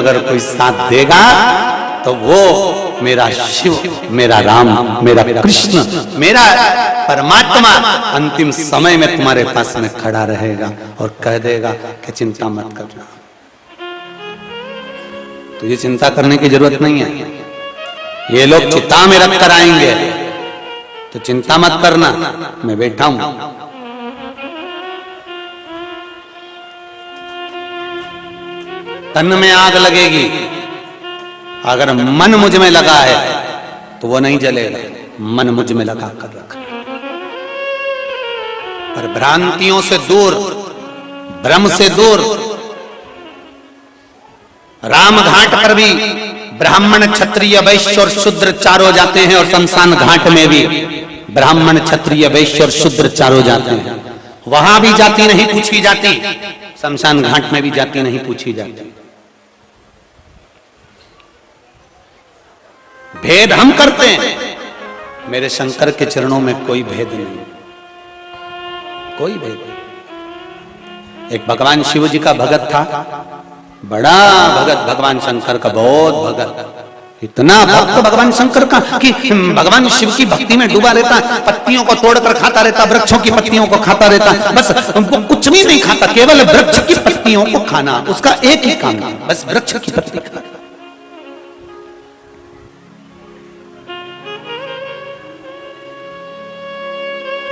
अगर कोई साथ देगा तो वो मेरा शिव, मेरा राम, मेरा कृष्ण, मेरा परमात्मा अंतिम समय में तुम्हारे पास में खड़ा रहेगा और कह देगा कि चिंता मत करना। तो ये चिंता करने की जरूरत नहीं है। ये लोग चिता में रख कर आएंगे तो चिंता मत करना, मैं बैठा हूं। तन में आग लगेगी, अगर मन मुझ में लगा है तो वो नहीं जलेगा। मन मुझ में लगा कर रखा, पर भ्रांतियों से दूर, भ्रम से दूर। राम घाट पर भी ब्राह्मण, क्षत्रिय, वैश्य और शूद्र चारों जाते हैं, और शमशान घाट में भी ब्राह्मण, क्षत्रिय, वैश्य और शूद्र चारों जाते हैं। वहां भी जाति नहीं पूछी जाती, शमशान घाट में भी जाति नहीं पूछी जाती। भेद हम करते हैं, मेरे शंकर के चरणों में कोई भेद नहीं, कोई भेद नहीं। एक भगवान शिव जी का भगत था, बड़ा भगत भगवान शंकर का, बहुत भगत, इतना भक्त भगवान शंकर का कि भगवान शिव की भक्ति में डूबा रहता, पत्तियों को तोड़कर खाता रहता, वृक्षों की पत्तियों को खाता रहता, बस वो कुछ भी नहीं खाता, केवल वृक्ष की पत्तियों को खाना, उसका एक ही काम है, बस वृक्ष की पत्ती खाना।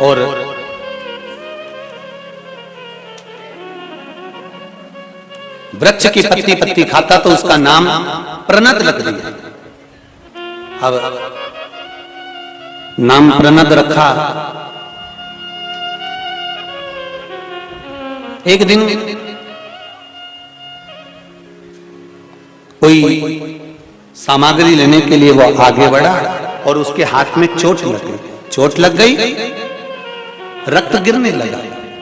और वृक्ष की पत्ती पत्ती खाता तो उसका नाम प्रणद रख दिया। अब नाम प्रणद रखा। एक दिन कोई सामग्री लेने के लिए वो आगे बढ़ा और उसके हाथ में चोट लग गई। चोट लग गई, रक्त गिरने लगा,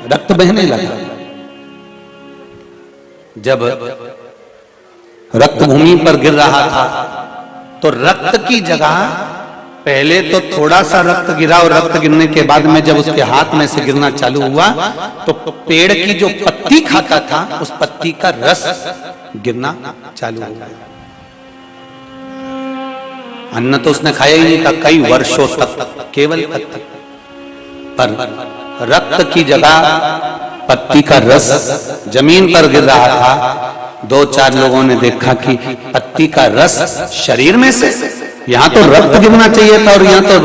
रक्त बहने लगा। जब रक्त भूमि पर गिर रहा था तो रक्त की जगह पहले तो थोड़ा सा रक्त गिरा, और रक्त गिरने के बाद में जब उसके हाथ में से गिरना चालू हुआ तो पेड़ की जो पत्ती खाता था उस पत्ती का रस गिरना चालू हो गया। अन्न तो उसने खाया ही नहीं था कई वर्षों तक, केवल पत्ती, पर रक्त की जगह पत्ती का रस जमीन पर गिर रहा था। दो चार लोगों ने देखा कि पत्ती का रस शरीर में से, यहाँ तो रक्त गिरना चाहिए था और यहाँ तो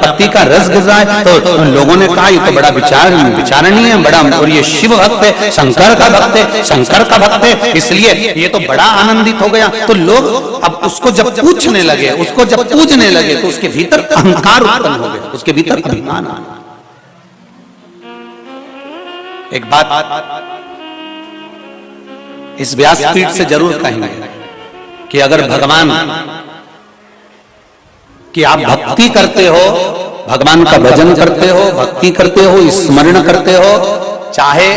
पत्ती का रस गिर रहा है। तो लोगों ने कहा ये तो बड़ा विचारणीय है, बड़ा, और ये शिव भक्त है, शंकर का भक्त है, शंकर का भक्त है, इसलिए ये तो बड़ा आनंदित हो गया। तो लोग अब उसको जब पूछने लगे, उसको जब पूजने लगे तो उसके भीतर अहंकार उत्पन्न हो गया, उसके भीतर अभिमान आ गया। एक बात इस व्यासपीठ से जरूर कहेंगे कि अगर भगवान की आप भक्ति करते हो, भगवान का भजन करते हो, भक्ति करते हो, स्मरण करते हो, चाहे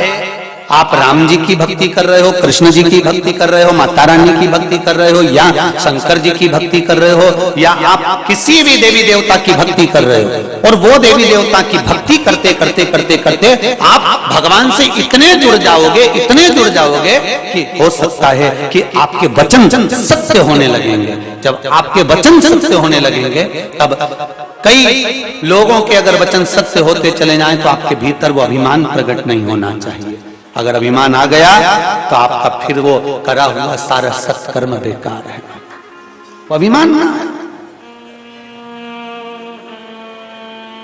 आप राम जी की भक्ति कर रहे हो, कृष्ण जी की भक्ति कर रहे हो, माता रानी की भक्ति कर रहे हो, या शंकर जी की भक्ति कर रहे हो, या आप किसी भी देवी देवता की भक्ति कर रहे हो, और वो देवी देवता की भक्ति करते करते करते करते आप भगवान से इतने जुड़ जाओगे, इतने जुड़ जाओगे कि हो सकता है कि आपके वचन सत्य होने लगेंगे। जब आपके वचन सत्य होने लगेंगे तब कई लोगों के अगर वचन सत्य होते चले जाएं तो आपके भीतर वो अभिमान प्रकट नहीं होना चाहिए। अगर अभिमान आ गया तो आपका फिर वो करा हुआ सारा सत्कर्म बेकार है। वो अभिमान ना है।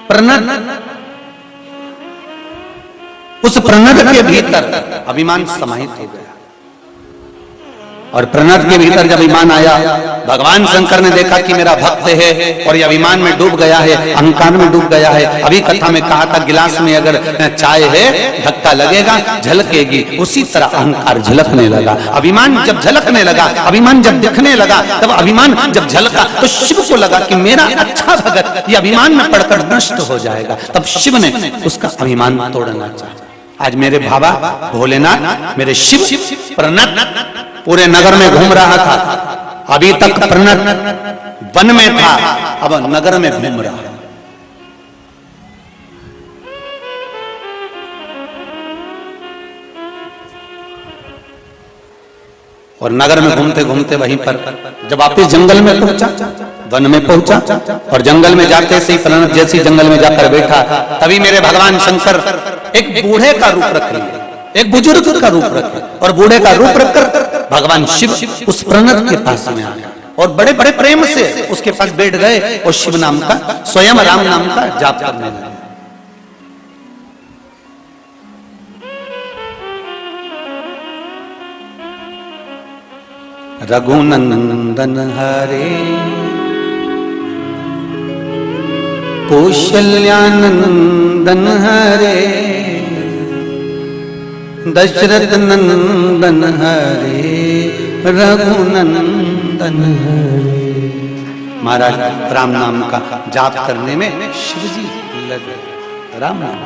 प्रणद, उस प्रणद के भीतर अभिमान समाहित हो गया, और प्रणद के भीतर जब अभिमान आया, भगवान शंकर ने देखा कि मेरा भक्त है और ये अभिमान में डूब गया है, अहंकार में डूब गया है। अभी कथा में कहा था गिलास में अगर चाय है धक्का लगेगा, झलकेगी, उसी तरह अहंकार झलकने लगा। अभिमान जब झलकने लगा, अभिमान जब दिखने लगा, तब अभिमान जब झलका तो शिव को लगा कि मेरा अच्छा भगत ये अभिमान में पड़कर नष्ट हो जाएगा। तब शिव ने उसका अभिमान तोड़ना चाहा। आज मेरे बाबा भोलेनाथ, मेरे शिव प्रणद पूरे नगर में घूम रहा था। अभी तक प्रणद वन में था, अब नगर में घूम रहा है। और नगर में घूमते घूमते वहीं पर जब वापिस जंगल में पहुंचा, वन में पहुंचा, और जंगल में जाते से ही प्रणत जैसी जंगल में जाकर बैठा, तभी मेरे भगवान शंकर एक बूढ़े का रूप रख लिए, एक बुजुर्ग का रूप रखे, और बूढ़े का रूप रखकर भगवान शिव उस प्रणत के पास में आ गया और बड़े बड़े प्रेम से उसके पास बैठ गए और शिव नाम का, स्वयं राम नाम का जाप करने लगे। रघुनंदन हरे कौशल्यानंदन हरे दशरथ नंदन हरे रघुनंदन हरे। महाराज राम नाम का जाप करने में शिव जी लगे, राम नाम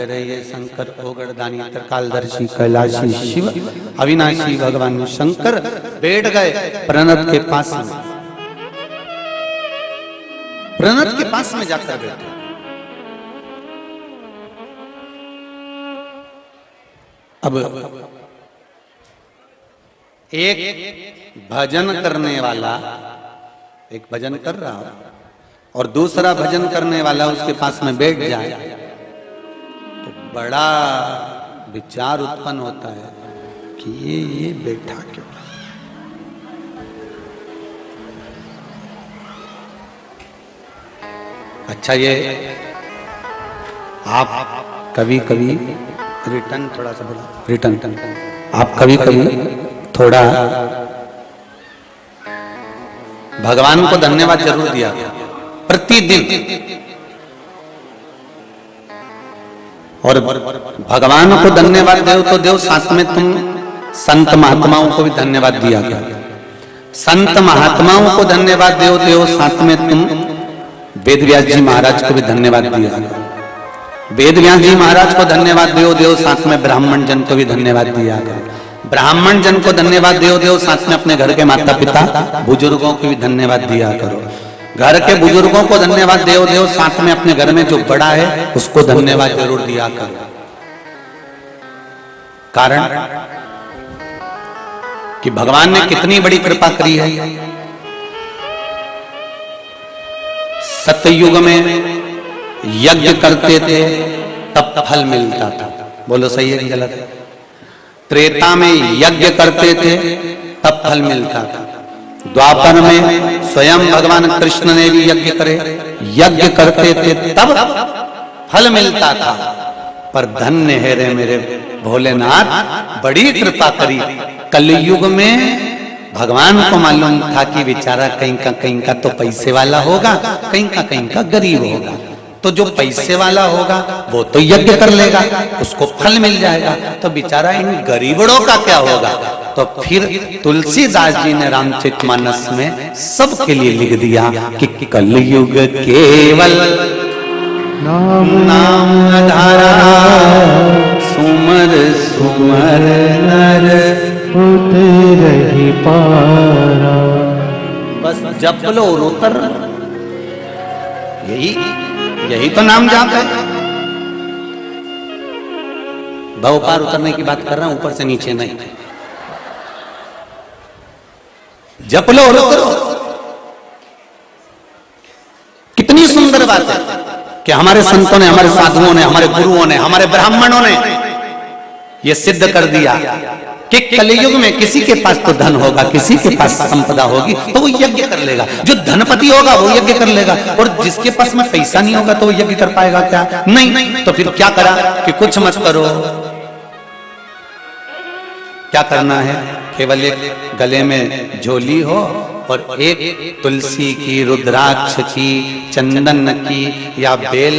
ये शंकर ओगड़दानी त्रिकालदर्शी कैलाशी शिव अविनाशी भगवान शंकर बैठ गए प्रणत के पास में, प्रणत के पास में जाकर बैठे। अब एक भजन करने वाला एक भजन कर रहा और दूसरा भजन करने वाला उसके पास में बैठ जाए तो बड़ा विचार उत्पन्न होता है कि ये बैठा क्यों। अच्छा, ये आप कभी कभी रिटर्न थोड़ा सा बोला, रिटर्न आप कभी कभी थोड़ा भगवान को धन्यवाद जरूर दिया प्रतिदिन, और भगवान को धन्यवाद दो तो देव, साथ में तुम संत महात्माओं को भी धन्यवाद दिया गया। संत महात्माओं को धन्यवाद दो देव, साथ में तुम वेद व्यास जी महाराज को भी धन्यवाद दिया गया। वेद व्यास जी महाराज को धन्यवाद दो देव, साथ में ब्राह्मण जन को भी धन्यवाद दिया गया। ब्राह्मण जन को धन्यवाद दो देव, साथ में अपने घर के माता पिता बुजुर्गों को भी धन्यवाद दिया करो। घर के बुजुर्गों को धन्यवाद देव, साथ में अपने घर में जो बड़ा है उसको धन्यवाद जरूर दिया करो। कारण कि भगवान ने कितनी बड़ी कृपा करी है। सतयुग में यज्ञ करते थे तब फल मिलता था, बोलो सही है कि गलत है? त्रेता में यज्ञ करते थे तब फल मिलता था। द्वापर में स्वयं भगवान कृष्ण ने भी यज्ञ करे, यज्ञ करते थे तब फल मिलता था। पर धन्य है रे मेरे भोलेनाथ, बड़ी कृपा करी। कलयुग में भगवान को मालूम था कि बेचारा कहीं का तो पैसे वाला होगा, कहीं का गरीब होगा। तो जो पैसे वाला होगा वो तो यज्ञ कर लेगा, उसको फल मिल जाएगा, तो बेचारा इन गरीबड़ों का क्या होगा। तो फिर तुलसीदास जी ने रामचरितमानस में सबके लिए लिख दिया कि कलयुग केवल नाम नाम धारा, सुमर सुमर नर होते रही पारा। बस जप लो और उतर, यही तो नाम जाप है। भव पार उतरने की बात कर रहा हूं, ऊपर से नीचे नहीं। जप लो और उतरो। कितनी सुंदर बात है कि हमारे संतों ने, हमारे साधुओं ने, हमारे गुरुओं ने, हमारे ब्राह्मणों ने यह सिद्ध कर दिया कि कलयुग में किसी के पास तो धन होगा, किसी के पास संपदा होगी तो वो यज्ञ कर लेगा। जो धनपति होगा वो यज्ञ कर लेगा, और जिसके पास में पैसा नहीं होगा तो वो यज्ञ कर पाएगा क्या? नहीं। तो फिर क्या करा कि कुछ मत करो। क्या करना है? केवल एक गले में झोली हो और एक तुलसी की, रुद्राक्ष की, चंदन की या बेल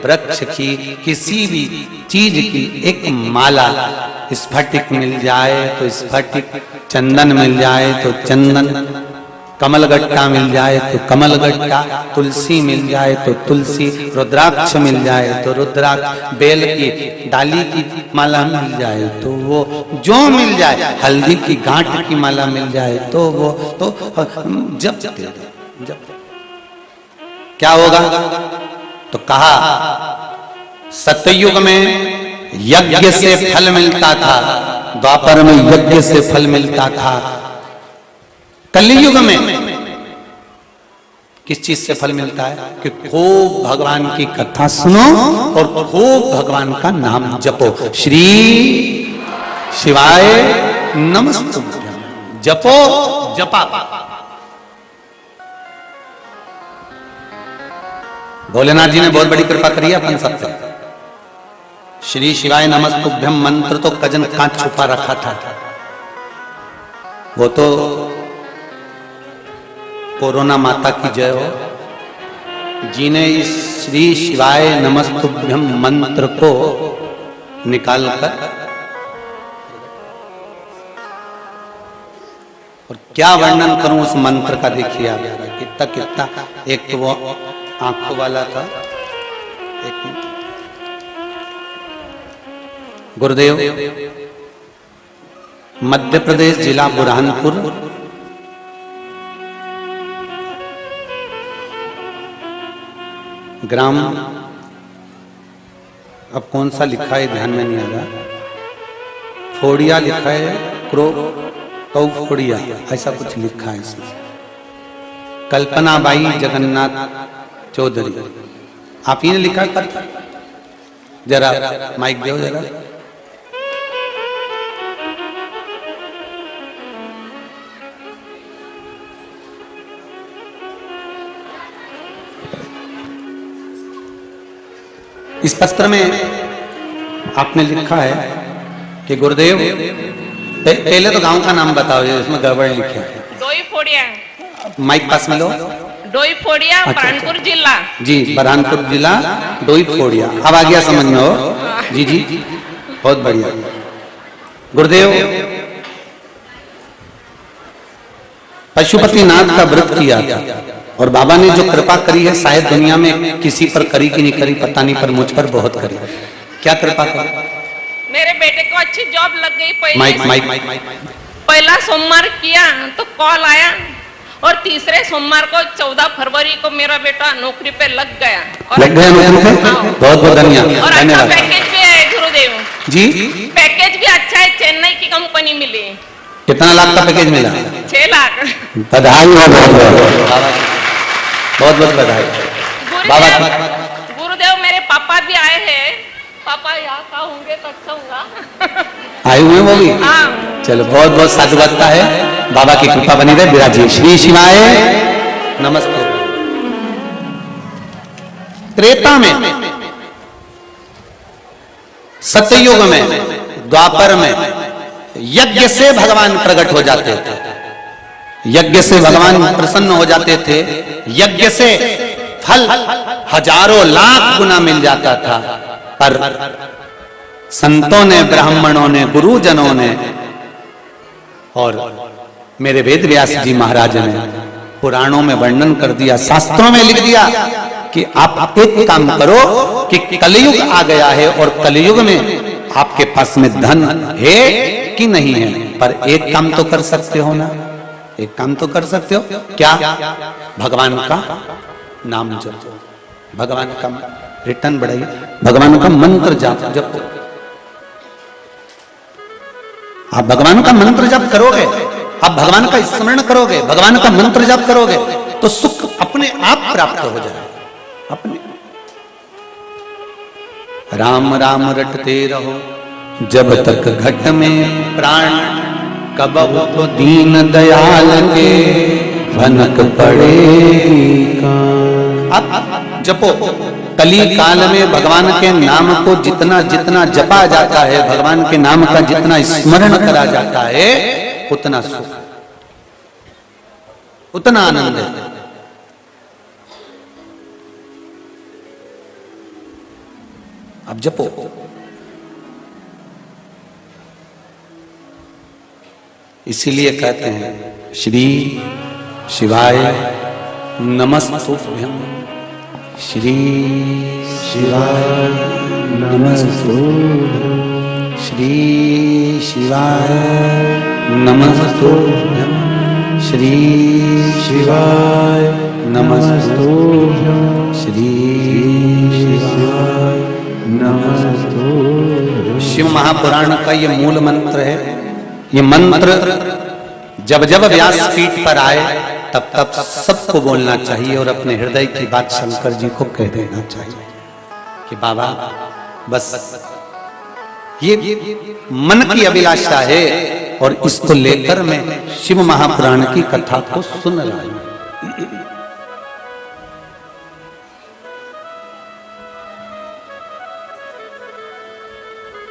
वृक्ष की, किसी भी चीज की एक माला, स्फटिक मिल जाए तो स्फटिक, चंदन मिल जाए तो चंदन, कमलगट्टा मिल जाए तो कमलगट्टा, तुलसी मिल जाए तो तुलसी, रुद्राक्ष मिल जाए तो रुद्राक्ष, बेल की डाली की माला मिल जाए तो वो, जो मिल जाए, हल्दी की गांठ की माला मिल जाए तो वो, तो जब क्या होगा तो कहा सत्ययुग में यज्ञ से फल मिलता था, द्वापर में यज्ञ से फल मिलता था, कलयुग में किस चीज से फल मिलता है कि खूब भगवान की कथा सुनो और खूब भगवान का नाम जपो। श्री शिवाय नमस्तुभ्यं, जपो जपा। भोलेनाथ जी ने बहुत बड़ी कृपा करी है अपन सब पे। श्री शिवाय नमस्तुभ्यं मंत्र तो कजन कांच छुपा रखा था, वो तो कोरोना माता की जय हो, जिन्हें इस श्री शिवाय नमस्तुभ्यं मंत्र को निकालकर और क्या वर्णन करूं उस मंत्र का, देखिए आप कितना कितना। एक तो वो आंखों वाला था, एक गुरुदेव मध्य प्रदेश जिला बुरहानपुर, ग्राम, अब कौन सा लिखा है ध्यान में नहीं आ रहा, फोड़िया लिखा है, कौ फोड़िया ऐसा कुछ लिखा है इसमें। कल्पना बाई जगन्नाथ चौधरी, आप ही ने लिखा है? जरा माइक दो जरा। इस पत्र में आपने लिखा है कि गुरुदेव, पहले तो गांव का नाम बताओ, इसमें गड़बड़ लिखे है। डोईफोड़िया, माइक पास में लो। डोईफोड़िया, बुरहानपुर जिला। जी, बुरहानपुर जिला, डोईफोड़िया। अब आ गया समझ में हो? जी जी, बहुत बढ़िया। गुरुदेव पशुपतिनाथ का व्रत किया था और बाबा ने जो कृपा करी है, शायद दुनिया में किसी पर करी कि नहीं करी पता नहीं, पर मुझ पर बहुत करी। क्या कृपा करी? मेरे बेटे को अच्छी जॉब लग गई। पहला सोमवार किया तो कॉल आया और तीसरे सोमवार को 14 फरवरी को मेरा बेटा नौकरी पे लग गया। और लग गया नौकरी पे? बहुत बहुत धन्यवाद। और अच्छा पैकेज भी है गुरुदेव जी, पैकेज भी अच्छा है, चेन्नई की कंपनी मिली। कितना लाख का पैकेज मिला? 6 लाख। बधाई हो, बहुत बहुत बधाई। गुरुदेव मेरे पापा भी आए हैं, पापा यहाँ का होंगे तो अच्छा होगा। आए हुए वो भी? हाँ। चलो बहुत बहुत साधुवादता है, बाबा की कृपा बनी रहे। विराजिए। श्री शिवाय नमस्ते। त्रेता में, सत्ययुग में, द्वापर में यज्ञ से भगवान प्रकट हो जाते थे, यज्ञ से भगवान प्रसन्न हो जाते थे, यज्ञ से फल हजारों लाख गुना मिल जाता था। पर संतों ने, ब्राह्मणों ने, गुरुजनों ने और मेरे वेद व्यास जी महाराज ने पुराणों में वर्णन कर दिया, शास्त्रों में लिख दिया कि आप एक काम करो कि कलयुग आ गया है और कलयुग में आपके पास में धन है कि नहीं है, पर एक काम तो कर सकते हो ना, एक काम तो कर सकते हो। क्या? भगवान का नाम जपो, भगवान का रिटर्न बढ़ाइए, भगवान का मंत्र जाप जपो। आप भगवान का मंत्र जाप करोगे, आप भगवान का स्मरण करोगे, भगवान का मंत्र जाप करोगे तो सुख अपने आप प्राप्त हो जाए। अपने राम राम रटते रहो जब तक घट में प्राण, कब तो दीन दयाल के भनक पड़ेगी कान। अब जपो। कली काल में भगवान के नाम को जितना जितना जपा जाता है, भगवान के नाम का जितना स्मरण करा जाता है, उतना सुख, उतना आनंद है। अब जपो। इसीलिए कहते हैं श्री शिवाय नमस्तुभ्यं, श्री शिवाय नमस्तुभ्यं, श्री शिवाय नमस्तुभ्यं, श्री शिवाय नमस्तुभ्यं, श्री शिवाय नमस्तु। शिव महापुराण का ये मूल मंत्र है। ये मंत्र जब जब व्यासपीठ पर आए तब तब सबको बोलना चाहिए और अपने हृदय की बात शंकर जी को कह देना चाहिए कि बाबा बस ये मन की अभिलाषा है और इसको लेकर मैं शिव महापुराण की कथा को सुन रहा हूं।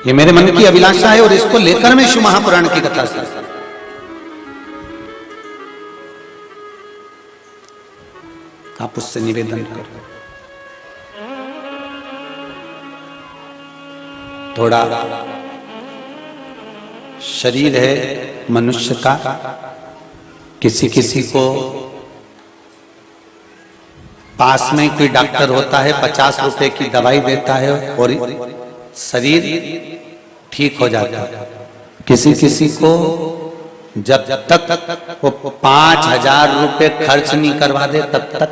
ये मेरे मन की अभिलाषा है और इसको लेकर मैं शिव महापुराण की कथा सुन रहा हूं। आप उससे निवेदन करो, थोड़ा शरीर है मनुष्य का, किसी किसी को पास में कोई डॉक्टर होता है 50 रुपए की दवाई देता है और शरीर ठीक हो जाता है। किसी किसी को जब तक वो 5,000 रुपए खर्च नहीं करवा दे तब तक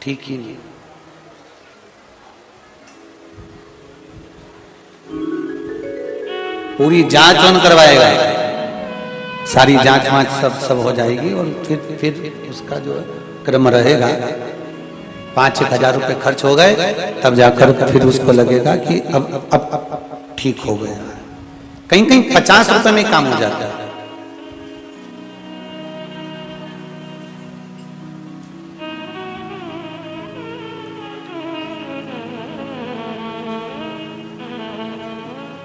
ठीक ही नहीं। पूरी जांच कौन करवाएगा? सारी जांच वांच सब हो जाएगी और फिर उसका जो क्रम रहेगा 5,000 रुपए खर्च हो गए तब जाकर फिर उसको लगेगा कि अब ठीक हो गया। कहीं कहीं 50 रुपए में काम हो जाता है।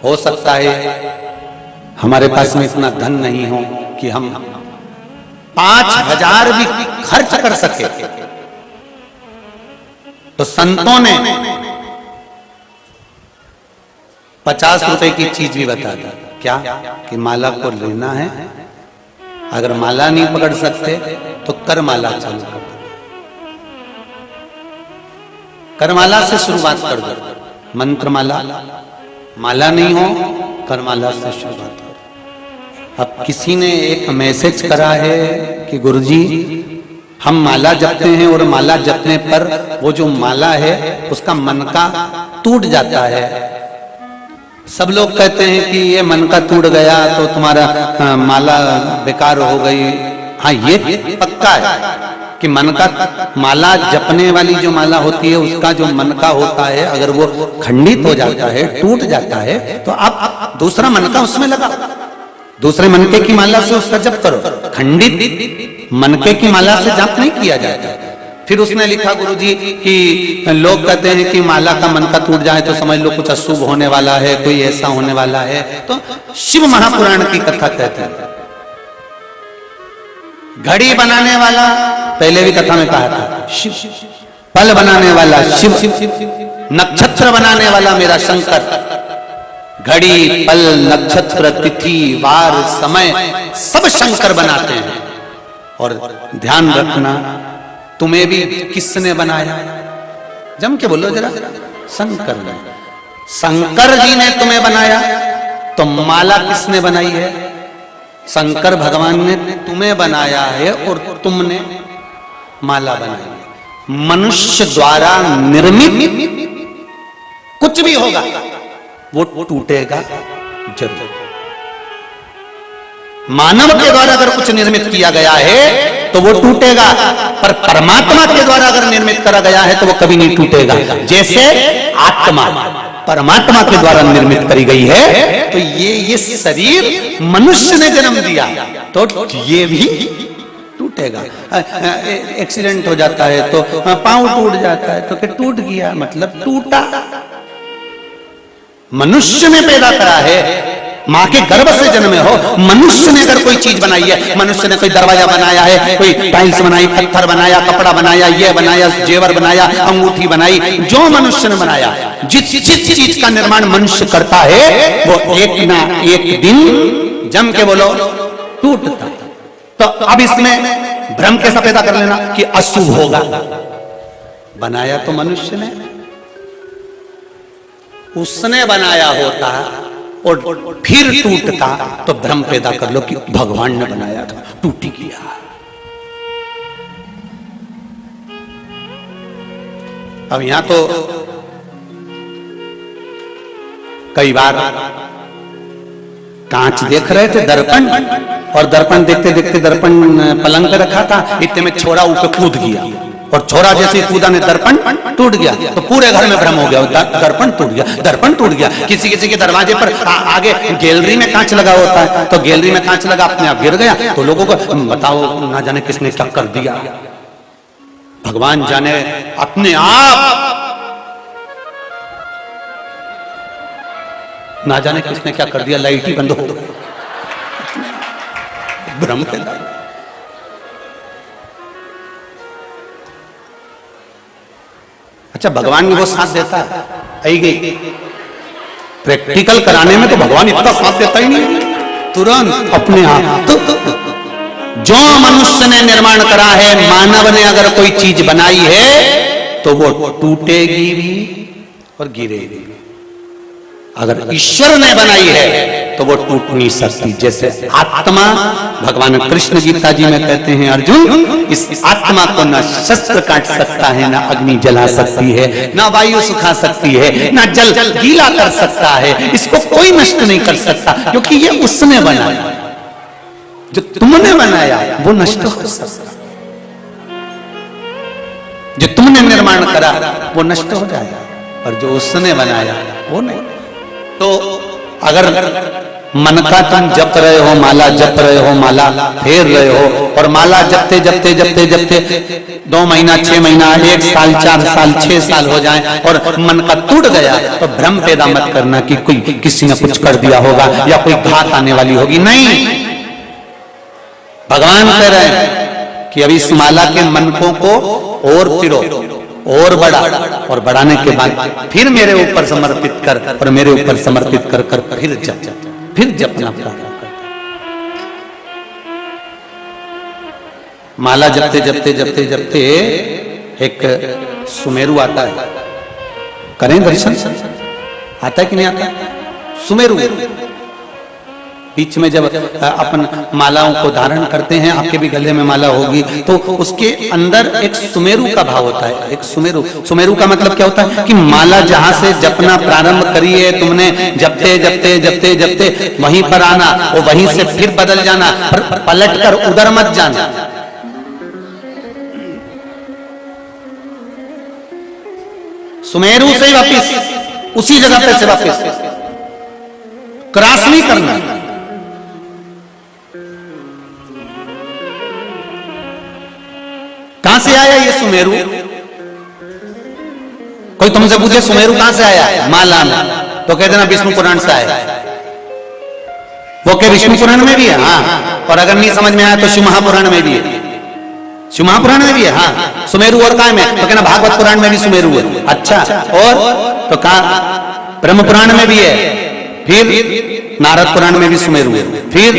हो सकता है हमारे पास में इतना धन नहीं हो कि हम 5,000 भी खर्च कर सके। तो संतों ने 50 रुपए की चीज भी बता दी। क्या? कि माला को लेना है, अगर माला नहीं पकड़ सकते तो कर माला चालू कर दो। करमाला से शुरुआत कर दो। मंत्र माला, माला नहीं हो करमाला से शुरुआत करो। अब किसी ने एक मैसेज करा है कि गुरुजी हम माला जपते हैं और माला जपने पर वो जो माला है उसका मन का टूट जाता है। सब लोग कहते हैं कि ये मन का टूट गया तो तुम्हारा माला बेकार हो गई। हाँ, ये पक्का है कि मन का माला जपने वाली जो माला होती है उसका जो मन का होता है अगर वो खंडित हो जाता है, टूट जाता है तो आप दूसरा मन का उसमें लगा, दूसरे मनके की माला से उसका जप करो। खंडित मनके की माला से जप नहीं किया जाता। फिर उसने लिखा गुरुजी कि लोग कहते हैं कि माला का मन का टूट जाए तो समझ लो कुछ अशुभ होने वाला है, कोई ऐसा होने वाला है। तो शिव महापुराण की कथा कहते हैं घड़ी बनाने वाला, पहले भी कथा में कहा था, शिव। पल बनाने वाला शिव, नक्षत्र बनाने वाला मेरा शंकर। घड़ी, पल, नक्षत्र, तिथि, वार, समय सब शंकर बनाते हैं। और ध्यान रखना, तुम्हें भी किसने बनाया? जम के बोलो जरा, शंकर ने। शंकर जी ने तुम्हें बनाया तो माला किसने बनाई है? शंकर भगवान ने तुम्हें बनाया है और तुमने माला बनाई है। मनुष्य द्वारा निर्मित कुछ भी होगा वो टूटेगा जरूर। मानव के द्वारा अगर कुछ निर्मित किया गया है तो वो टूटेगा, पर परमात्मा के द्वारा अगर निर्मित करा गया है तो वो कभी नहीं टूटेगा। जैसे आत्मा परमात्मा के द्वारा निर्मित करी गई है तो ये शरीर मनुष्य ने जन्म दिया तो ये भी टूटेगा। एक्सीडेंट हो जाता है तो पांव टूट जाता है तो कि टूट गया मतलब टूटा। मनुष्य ने पैदा करा है, मां के गर्भ से जन्मे हो। मनुष्य ने अगर कोई चीज बनाई है, मनुष्य ने कोई दरवाजा बनाया है, कोई टाइल्स बनाई, पत्थर बनाया, कपड़ा बनाया, ये बनाया, जेवर बनाया, अंगूठी बनाई, जो मनुष्य ने बनाया, जिस चीज का निर्माण मनुष्य करता है वो एक ना एक दिन जम के बोलो टूटता। तो अब इसमें भ्रम कैसा पैदा कर लेना कि अशुभ होगा? बनाया तो मनुष्य ने, उसने बनाया होता और फिर टूटता तो भ्रम पैदा कर लो कि भगवान ने बनाया था, टूटी किया। अब यहां तो कई बार कांच देख रहे थे, दर्पण, और दर्पण देखते देखते दर्पण पलंग पे रखा था, इतने में छोरा ऊपर कूद गया, और छोरा जैसे ही कूदा ने दर्पण टूट गया, तो पूरे घर में भ्रम हो गया, दर्पण टूट गया, दर्पण टूट गया। किसी किसी के दरवाजे पर आगे गैलरी में कांच लगा होता है, तो गैलरी में कांच लगा अपने आप गिर गया, तो लोगों को बताओ ना जाने किसने क्या कर दिया, भगवान जाने अपने आप ना जाने किसने क्या कर दिया, लाइट ही बंद हो गई, भ्रम के दार। अच्छा, भगवान भी वो साथ देता है, आई गई प्रैक्टिकल कराने में तो भगवान इतना साथ देता ही नहीं, तुरंत अपने आप। तो जो मनुष्य ने निर्माण करा है, मानव ने अगर कोई चीज बनाई है तो वो टूटेगी भी और गिरेगी भी। अगर ईश्वर ने बनाई है तो वो टूट नहीं सकती। जैसे आत्मा, भगवान कृष्ण गीता जी में कहते हैं, अर्जुन इस आत्मा को ना शस्त्र काट सकता है, ना अग्नि जला सकती है, ना वायु सुखा सकती है, ना जल गीला कर सकता है, इसको कोई नष्ट नहीं कर सकता, क्योंकि ये उसने बनाया। जो तुमने बनाया वो नष्ट हो सकता, जो तुमने निर्माण करा वो नष्ट हो जाएगा, और जो उसने बनाया वो नहीं। तो अगर मन का तुम जप रहे हो, माला जप रहे हो, माला फेर रहे हो, और माला जपते जपते जपते जपते 2 महीना, 6 महीना, 1 साल, 4 साल, 6 साल हो जाए और मन का टूट गया, तो भ्रम पैदा मत करना कि कोई किसी ने कुछ कर दिया होगा या कोई घात आने वाली होगी। नहीं, भगवान कह रहे हैं कि अभी इस माला के मनकों को और फिरो, और बढ़ा, और बढ़ाने के बाद फिर मेरे ऊपर समर्पित कर, और मेरे ऊपर समर्पित कर कर फिर जपना प्रारंभ कर। माला जपते जपते जपते जपते एक सुमेरु आता है, करें दर्शन, आता है कि नहीं आता? सुमेरु बीच में जब अपन मालाओं को धारण करते हैं, आपके भी गले में माला होगी, तो उसके अंदर एक सुमेरु का भाव होता है। एक सुमेरु का मतलब क्या होता है कि माला जहां से जपना प्रारंभ करी है तुमने, जपते जपते जपते जपते वहीं पर आना, और वहीं से फिर बदल जाना, पलट कर उधर मत जाना। सुमेरु से ही वापिस उसी जगह पे से वापिस, क्रॉस नहीं करना। कहां से आया ये सुमेरु? कोई तुमसे पूछे सुमेरु कहां से आया? माला में, तो कह देना विष्णु पुराण से आया। वो क्या विष्णु पुराण में भी है? हाँ। और अगर नहीं समझ में आया तो शिव महापुराण में भी है, शिव महापुराण में भी है। हाँ, सुमेरु और कहां में? तो कहना भागवत पुराण में भी सुमेरु है। अच्छा, और तो कहा ब्रह्म पुराण में भी है, फिर नारद पुराण में भी सुमेरु है, फिर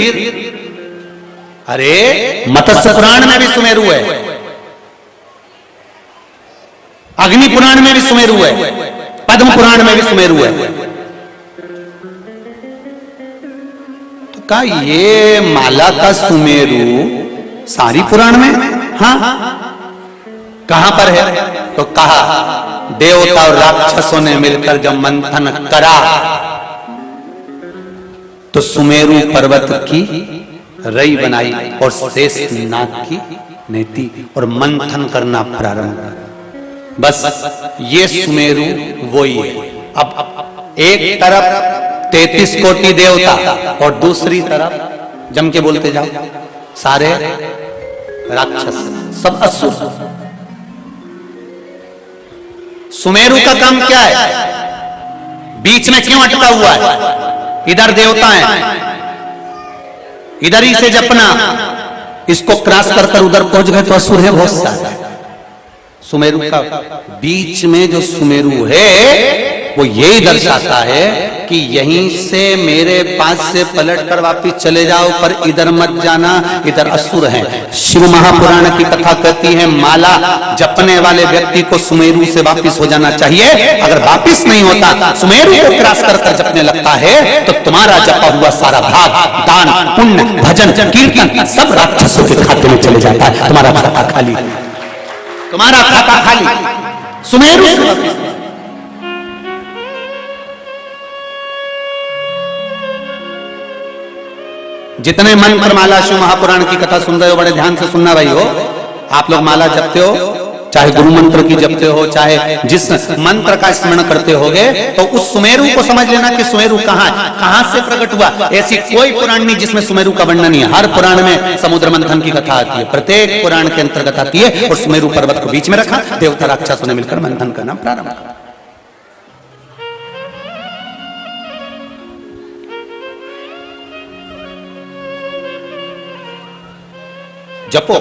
अरे मत्स्य पुराण में भी सुमेरु है, अग्नि पुराण में भी सुमेरु है, पद्म पुराण में भी सुमेरु है। तो कहा ये माला का सुमेरु सारी पुराण में? हाँ। कहां पर है? तो कहा देवता और राक्षसों ने मिलकर जब मंथन करा तो सुमेरु पर्वत की रई बनाई और शेष नाग की नेति, और मंथन करना प्रारंभ किया। बस ये सुमेरु वही है। अब एक तरफ 33 कोटि देवता और दूसरी तरफ जम के बोलते जाओ सारे राक्षस, सब असुर। सुमेरु का काम क्या है? बीच में क्यों अटका हुआ है? इधर देवता है, इधर ही से जपना, इसको क्रॉस कर कर उधर पहुंच गए तो असुर है बहुत सारे। सुमेरु का बीच में जो सुमेरु है वो यही दर्शाता है कि यहीं से मेरे पास से पलट कर वापिस चले जाओ, पर इधर मत जाना, इधर असुर है। शिव महापुराण की कथा कहती है माला जपने वाले व्यक्ति को सुमेरु से वापिस हो जाना चाहिए। अगर वापिस नहीं होता, सुमेरु को क्रॉस कर कर जपने लगता है, तो तुम्हारा जपा हुआ सारा भाग, दान, पुण्य, भजन, कीर्तन सब राक्षसों के खाते में चले जाता है। तुम्हारा खाता खाली, तुम्हारा खाता खाली। सुमेरु से वापिस। जितने मंत्र माला शिव महापुराण की कथा सुन रहे हो, बड़े ध्यान से सुनना भाई हो। आप लोग माला जपते हो, चाहे गुरु मंत्र की जपते हो, चाहे जिस मंत्र का स्मरण करते होगे, तो उस सुमेरु को समझ लेना कि सुमेरु कहां है, कहां से प्रकट हुआ। ऐसी कोई पुराण नहीं जिसमें सुमेरु का वर्णन नहीं है। हर पुराण में समुद्र मंथन की कथा आती है, प्रत्येक पुराण के अंतर्गत आती है। और सुमेरु पर्वत को बीच में रखा, देवता राक्षसों ने मिलकर मंथन करना प्रारंभ किया। जपो,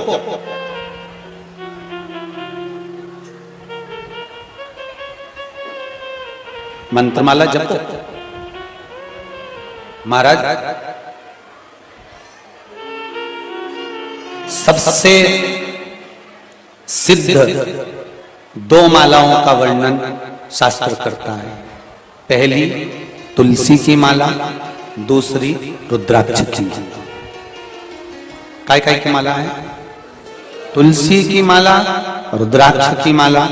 मंत्रमाला जपो। महाराज सबसे सिद्ध दो मालाओं का वर्णन शास्त्र करता है। पहली तुलसी की माला, दूसरी रुद्राक्ष की माला। काय काय की माला है? तुलसी की माला, रुद्राक्ष की माला।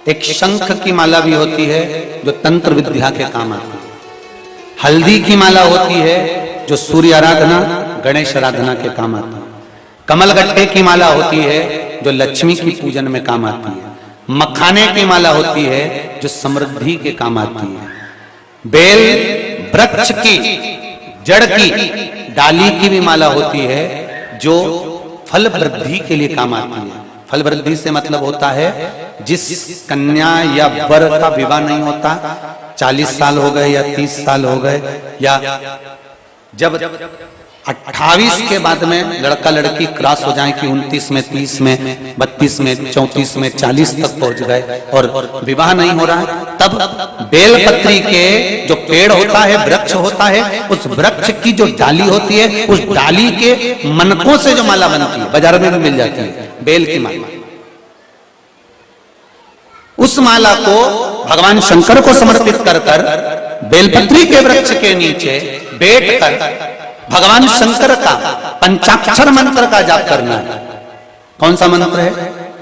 एक शंख की माला भी होती है जो तंत्र विद्या के काम आती है। हल्दी की माला होती है जो सूर्य आराधना, गणेश आराधना के काम आती है। कमलगट्टे की माला होती है जो लक्ष्मी की पूजन में काम आती है। मखाने की माला होती है जो समृद्धि के काम आती है। बेल वृक्ष की जड़ की डाली की भी माला होती है जो फल वृद्धि के लिए काम आती है। फल वृद्धि से मतलब होता है जिस कन्या या वर का विवाह नहीं होता, 40 साल हो गए या 30 साल हो गए, या जब 28 के बाद में लड़का लड़की क्रॉस हो जाए कि 29 में, 30 में, 32 में, 34 में, 40 तक पहुंच गए और विवाह नहीं हो रहा है, तब बेलपत्री के जो पेड़ होता है, वृक्ष होता है, उस वृक्ष की जो डाली होती है, उस डाली के मनकों से जो माला बनती है, बाजार में भी मिल जाती है बेल की माला। उस माला को भगवान शंकर को समर्पित कर कर बेलपत्री के वृक्ष के नीचे बैठकर भगवान शंकर का पंचाक्षर मंत्र का जाप करना है। कौन सा मंत्र है?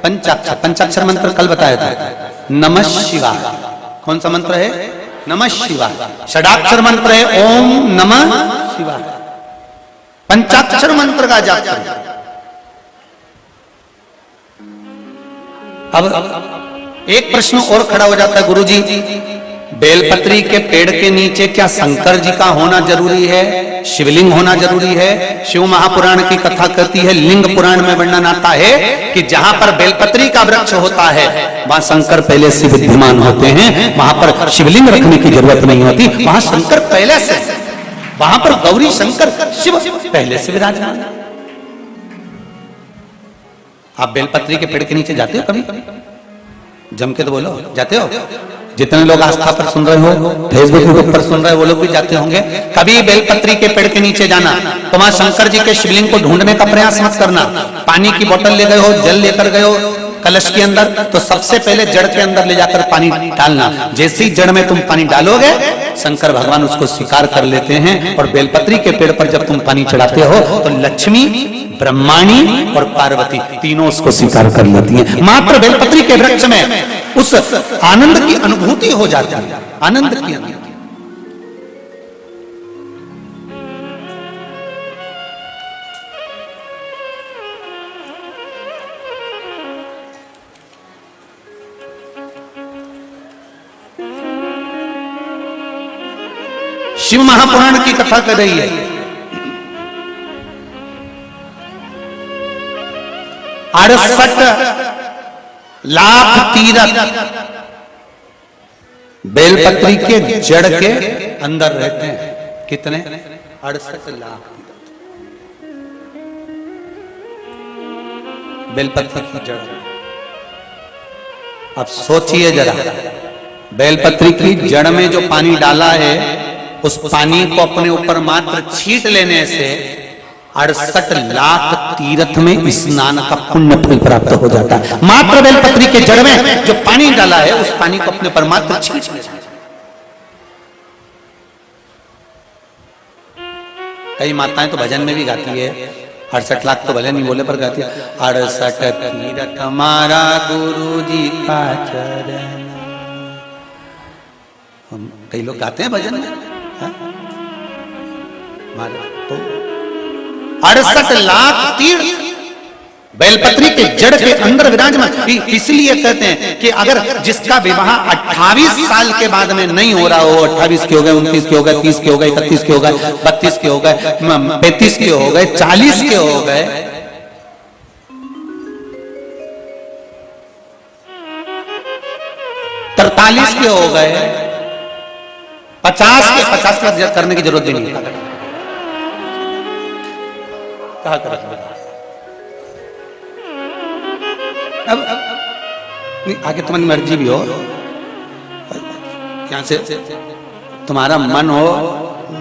पंचाक्षर। पंचाक्षर मंत्र कल बताया था, नमः शिवाय। कौन सा मंत्र है? नमः शिवाय। षडाक्षर मंत्र है ओम नमः शिवाय। पंचाक्षर मंत्र का जाप करना। अब एक प्रश्न और खड़ा हो जाता है, गुरुजी बेलपत्री के पेड़ के नीचे क्या शंकर जी का होना जरूरी है, शिवलिंग होना जरूरी है? शिव महापुराण की कथा कहती है, लिंग पुराण में वर्णन आता है कि जहां पर बेलपत्री का वृक्ष होता है वहां शंकर पहले से विद्यमान होते हैं, वहां पर शिवलिंग रखने की जरूरत नहीं होती, वहां शंकर पहले से, वहां पर गौरी शंकर शिव पहले से विराजमान। आप बेलपत्री के पेड़ के नीचे जाते हो कभी? जम के तो बोलो, जाते हो? जितने लोग आस्था पर सुन रहे हो, फेसबुक यूट्यूब पर सुन रहे हो, वो लोग भी जाते होंगे। कभी बेलपत्री के पेड़ के नीचे जाना तो वहां शंकर जी के शिवलिंग को ढूंढने का प्रयास मत करना। पानी की बोतल ले गए हो, जल लेकर गए हो कलश के अंदर, तो सबसे पहले जड़ के अंदर ले जाकर पानी डालना। जैसे ही जड़ में तुम पानी डालोगे, शंकर भगवान उसको स्वीकार कर लेते हैं। और बेलपत्री के पेड़ पर जब तुम पानी चढ़ाते हो तो लक्ष्मी, ब्रह्माणी और पार्वती तीनों उसको स्वीकार कर लेती हैं। मात्र बेलपत्री के वृक्ष में उस आनंद की अनुभूति हो जाती है, आनंद की अनुभूति। शिव महापुराण की कथा कर रही है। 68 लाख तीरथ बेलपत्री के जड़ के अंदर रहते हैं। कितने? 68 लाख तीरथ बेलपत्री की जड़। अब सोचिए जरा, बेलपत्री की जड़ में जो पानी डाला है, उस पानी को अपने ऊपर मात्र छींट लेने से 68 लाख तीर्थ में स्नान का पुण्य फल प्राप्त हो जाता है। मात्र बेलपत्री के जड़ में जो पानी डाला है, उस पानी को अपने पर मात्र छींट लेना। कई माताएं तो भजन में भी गाती है, 68 लाख तो भले नहीं बोले पर गाती है 68 तीरथ हमारा गुरु जी का चरण। कई लोग गाते हैं भजन में, तो 68 लाख तीर्थ बेलपत्री के जड़ के अंदर विराजमान। इसलिए कहते हैं कि अगर जिसका विवाह 28 साल के बाद में नहीं हो रहा हो, 28 के हो गए, 29 के हो गए, 30 के हो गए, 31 के हो गए, 32 के हो गए, 35 के हो गए, 40 के हो गए, 43 के हो गए, 50 के करने की जरूरत भी नहीं है। कहा कर अब आगे तुम्हारी मर्जी भी हो, यहाँ से तुम्हारा मन हो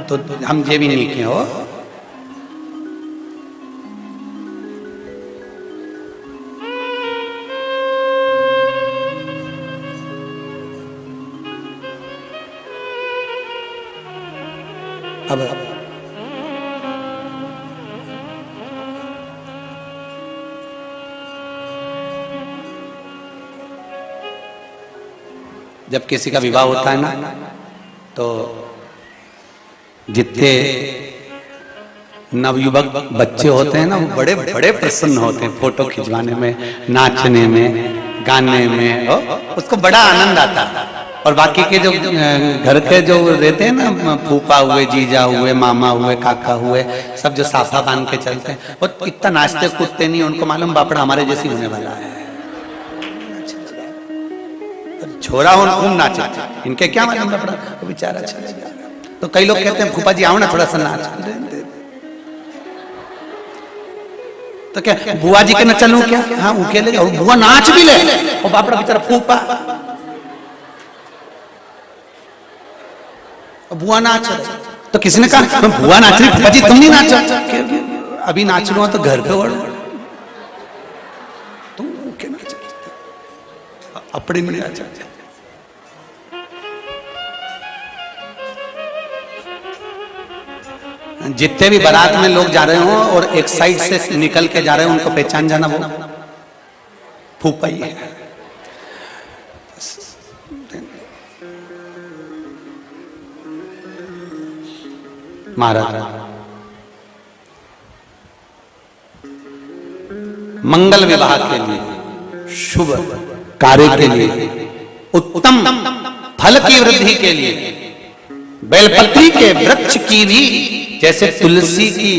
तो हम ये भी नहीं के हो। अब जब किसी का विवाह होता है ना, तो जितने नवयुवक बच्चे होते हैं ना, वो बड़े बड़े प्रसन्न होते हैं फोटो खिंचवाने में, नाचने में, गाने में, उसको बड़ा आनंद आता है। और बाकी के जो घर के जो रहते हैं ना, फूफा हुए, जीजा हुए, मामा हुए, काका हुए, सब जो साफा बांध के चलते हैं, वो इतना नाचते कूदते नहीं, उनको मालूम बापड़ा हमारे जैसी होने वाला है। छोरा हो खूब नाचे, इनके क्या मालूम बापड़ा वो बेचारा चलेगा। तो कई लोग कहते हैं फूफा जी आओ ना थोड़ा सा नाच, तो क्या बुआ जी के न चलूं क्या? हाँ उनके ले, और बुआ नाच भी ले, और बापड़ा बेचारा फूफा, बुआ नाच। तो किसी ने कहा बुआ नाच रही, फूफा जी तुम नहीं नाचो? अभी नाच रहा तो घर पे ओढ़, तुम क्या नाच अपने में नाच। जितने भी बारात में लोग जा रहे हो और एक साइड से निकल के जा रहे हो, उनको पहचान जाना, वो फूफा ही है। महाराज मंगल विवाह के लिए, शुभ कार्य के लिए, उत्तम फल की वृद्धि के लिए बेलपत्री के वृक्ष की भी, जैसे तुलसी की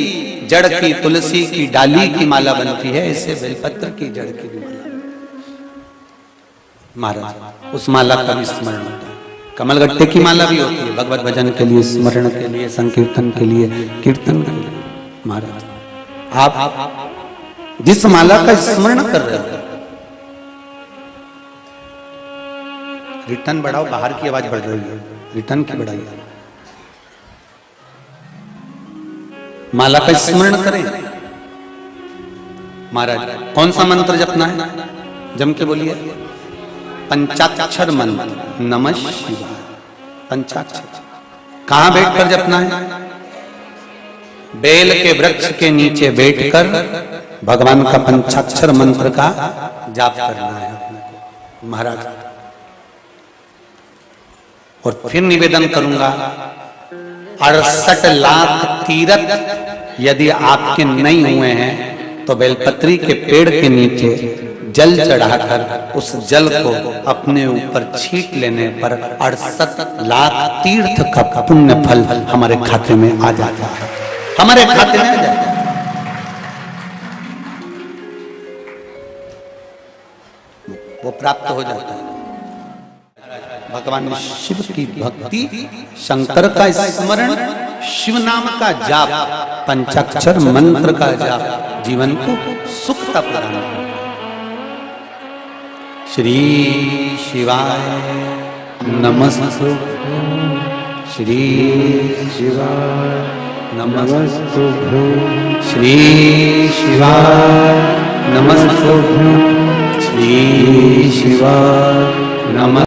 जड़ की, तुलसी की डाली की माला बनती है, इससे बेलपत्र की जड़ की भी माला। महाराज उस माला का भी स्मरण होता है। कमलगट्टे की माला भी होती है भगवत भजन के लिए, स्मरण के लिए, संकीर्तन के लिए, कीर्तन के लिए। महाराज आप जिस माला का स्मरण कर रहे हो, रिटर्न बढ़ाओ, बाहर की आवाज बढ़ रही है, रिटर्न की बढ़ाइए। माला का स्मरण करें। महाराज कौन सा मंत्र जपना है? जम के बोलिए। पंचाक्षर मंत्र, नमः शिवाय। पंचाक्षर कहां बैठकर जपना है? बेल के वृक्ष के नीचे बैठकर भगवान का पंचाक्षर मंत्र का जाप करना है महाराज। और फिर निवेदन करूंगा, 68 लाख तीर्थ यदि आपके नहीं हुए हैं तो बेलपत्री के पेड़ के नीचे जल चढ़ाकर उस जल को अपने ऊपर छींट लेने पर 68 लाख तीर्थ का पुण्य फल हमारे खाते में आ जाता है, हमारे खाते में आ जाता है। वो प्राप्त हो जाता है। भगवान शिव की भक्ति, शंकर का स्मरण, शिव नाम का जाप, पंचाक्षर मंत्र का जाप जीवन को सुखता प्रदान करता है। श्री शिवाय नमस्तु, श्री शिवाय नमस्तु, श्री शिवाय नमस्तु, श्री शिवाय नमः।